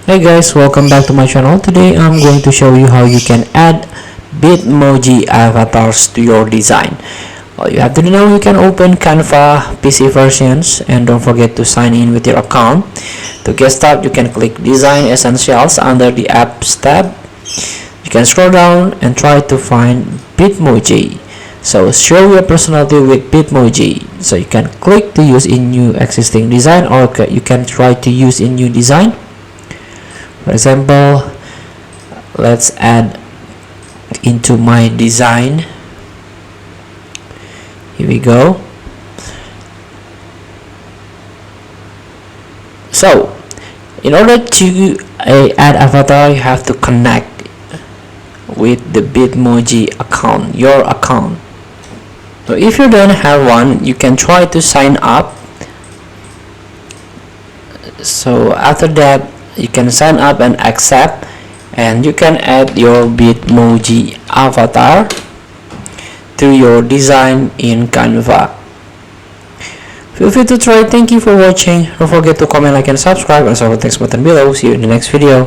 Hey guys, welcome back to my channel. Today I'm going to show you how you can add Bitmoji avatars to your design. All you have to know, you can open Canva PC versions and don't forget to sign in with your account. To get started, you can click Design Essentials under the Apps tab. You can scroll down and try to find Bitmoji. So show your personality with Bitmoji. So you can click to use in new existing design, or you can try to use in new design. For example, let's add into my design. Here we go. So in order to add avatar, you have to connect with the Bitmoji account, your account. So if you don't have one, you can try to sign up. So after that, you can sign up and accept, and you can add your Bitmoji avatar to your design in Canva. Feel free to try. Thank you for watching. Don't forget to comment, like, and subscribe, and also the text button below. See you in the next video.